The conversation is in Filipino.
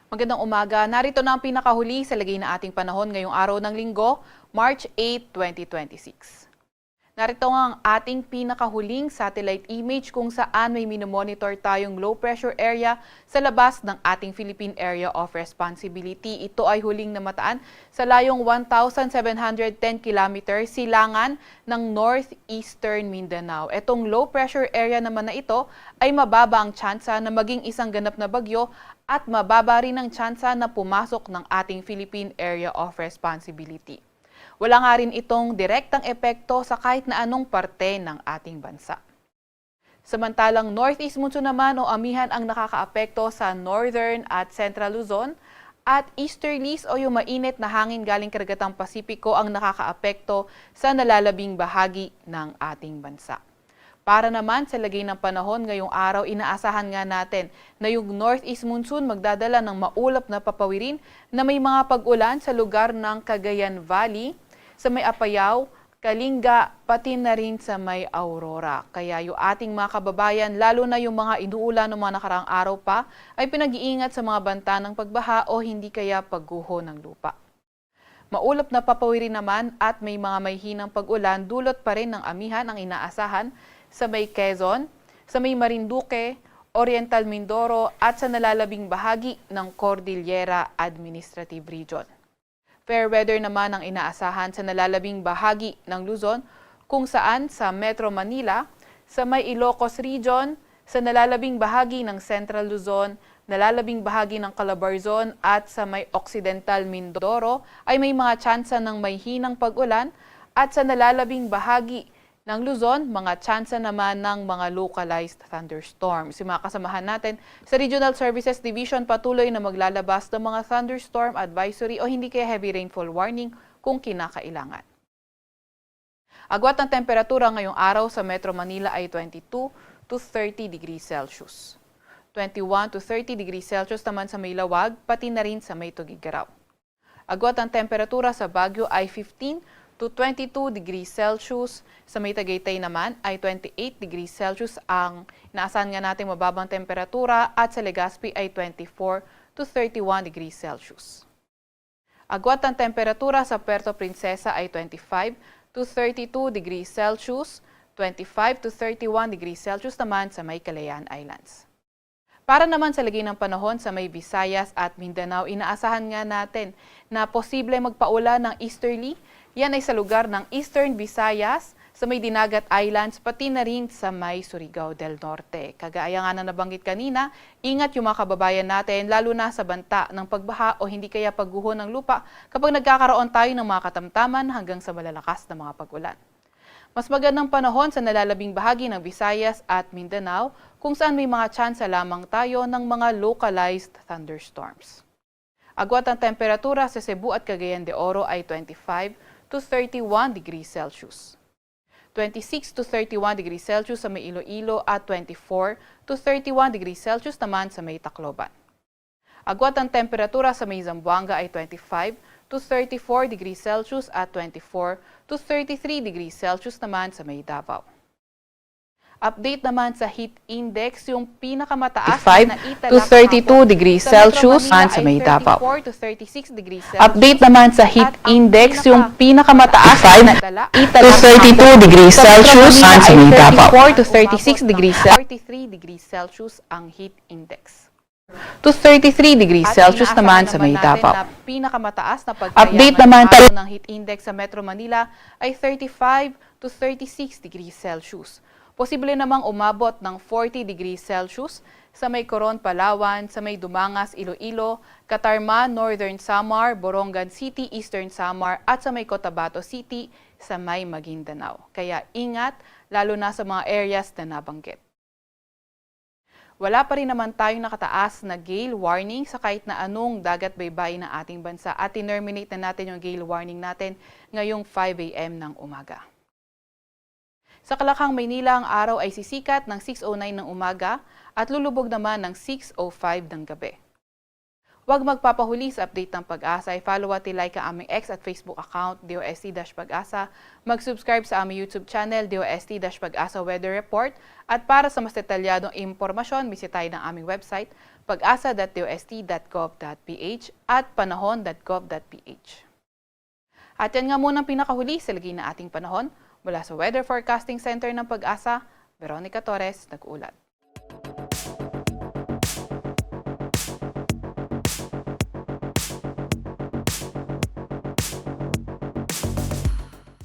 Magandang umaga. Narito na ang pinakahuli sa lagay na ating panahon ngayong araw ng Linggo, March 8, 2026. Narito ang ating pinakahuling satellite image kung saan may minomonitor tayong low pressure area sa labas ng ating Philippine Area of Responsibility. Ito ay huling namataan sa layong 1,710 km silangan ng northeastern Mindanao. Itong low pressure area naman na ito ay mababa ang tsansa na maging isang ganap na bagyo at mababa rin ang tsansa na pumasok ng ating Philippine Area of Responsibility. Wala nga rin itong direktang epekto sa kahit na anong parte ng ating bansa. Samantalang northeast monsoon naman o amihan ang nakakaapekto sa northern at central Luzon at easterlies o yung mainit na hangin galing karagatang Pasipiko ang nakakaapekto sa nalalabing bahagi ng ating bansa. Para naman sa lagay ng panahon ngayong araw, inaasahan nga natin na yung northeast monsoon magdadala ng maulap na papawirin na may mga pag-ulan sa lugar ng Cagayan Valley, sa may Apayao, Kalinga, pati na rin sa may Aurora. Kaya yung ating mga kababayan, lalo na yung mga inuulan ng mga nakaraang araw pa, ay pinag-iingat sa mga banta ng pagbaha o hindi kaya pagguho ng lupa. Maulap na papawirin naman at may mga mayhinang pag-ulan, dulot pa rin ng amihan ang inaasahan sa may Quezon, sa may Marinduque, Oriental Mindoro at sa nalalabing bahagi ng Cordillera Administrative Region. Fair weather naman ang inaasahan sa nalalabing bahagi ng Luzon kung saan sa Metro Manila, sa may Ilocos Region, sa nalalabing bahagi ng Central Luzon, nalalabing bahagi ng Calabarzon at sa may Occidental Mindoro ay may mga tsansa ng may hinang pag-ulan at sa nalalabing bahagi ng Luzon, mga tsansa naman ng mga localized thunderstorms. Yung mga kasamahan natin sa Regional Services Division patuloy na maglalabas ng mga thunderstorm advisory o hindi kaya heavy rainfall warning kung kinakailangan. Agwat ng temperatura ngayong araw sa Metro Manila ay 22 to 30 degrees Celsius. 21 to 30 degrees Celsius naman sa may Lawag, pati na rin sa may Tugigaraw. Agwat ng temperatura sa Baguio ay 15 to 22 degrees Celsius. Sa may Tagaytay naman ay 28 degrees Celsius ang inaasahan nga natin mababang temperatura at sa Legazpi ay 24 to 31 degrees Celsius. Agwat ng temperatura sa Puerto Princesa ay 25 to 32 degrees Celsius, 25 to 31 degrees Celsius naman sa may Calayan Islands. Para naman sa lagay ng panahon sa may Visayas at Mindanao, inaasahan nga natin na posible magpaulan ng easterly. Yan ay sa lugar ng Eastern Visayas, sa may Dinagat Islands, pati na rin sa may Surigao del Norte. Kagaya nga na nabanggit kanina, ingat yung mga kababayan natin, lalo na sa banta ng pagbaha o hindi kaya pagguho ng lupa kapag nagkakaroon tayo ng mga katamtaman hanggang sa malalakas na mga pag-ulan. Mas magandang panahon sa nalalabing bahagi ng Visayas at Mindanao kung saan may mga tsansa lamang tayo ng mga localized thunderstorms. Agwat ang temperatura sa Cebu at Cagayan de Oro ay 25 to 31 degrees Celsius. 26 to 31 degrees Celsius sa may Iloilo at 24 to 31 degrees Celsius naman sa may Tacloban. Agwat ang temperatura sa may Zamboanga ay 25 to 34 degrees Celsius at 24 to 33 degrees Celsius naman sa may Davao. Update naman sa heat index, yung pinakamataas na italak to 32 degrees Celsius sa may Davao. Update naman sa heat index, yung pinakamataas na italak to 32 degrees Celsius sa may Davao. 34 to 36 degrees Celsius. 43 degrees Celsius ang heat index. To 33 degrees Celsius naman sa may Davao. Pinakamataas na Update pagkayaman naman ng heat index sa Metro Manila ay 35 to 36 degrees Celsius. Posible namang umabot ng 40 degrees Celsius sa may Coron, Palawan, sa may Dumangas, Iloilo, Catarman, Northern Samar, Borongan City, Eastern Samar at sa may Cotabato City sa may Maguindanao. Kaya ingat lalo na sa mga areas na nabanggit. Wala pa rin naman tayong nakataas na gale warning sa kahit na anong dagat baybayin ng ating bansa at terminate na natin yung gale warning natin ngayong 5 a.m. ng umaga. Sa Kalakhang, Maynila, ang araw ay sisikat ng 6:09 ng umaga at lulubog naman ng 6:05 ng gabi. Huwag magpapahuli sa update ng Pag-asa. I-follow at i-like ang aming X at Facebook account, DOST-Pag-asa. Mag-subscribe sa aming YouTube channel, DOST-Pag-asa Weather Report. At para sa mas detalyadong impormasyon, bisitahin ang aming website, pag-asa.dust.gov.ph at panahon.gov.ph. At yan nga muna ang pinakahuli sa lagay na ating panahon. Mula sa Weather Forecasting Center ng Pag-asa, Veronica Torres, nag-uulat.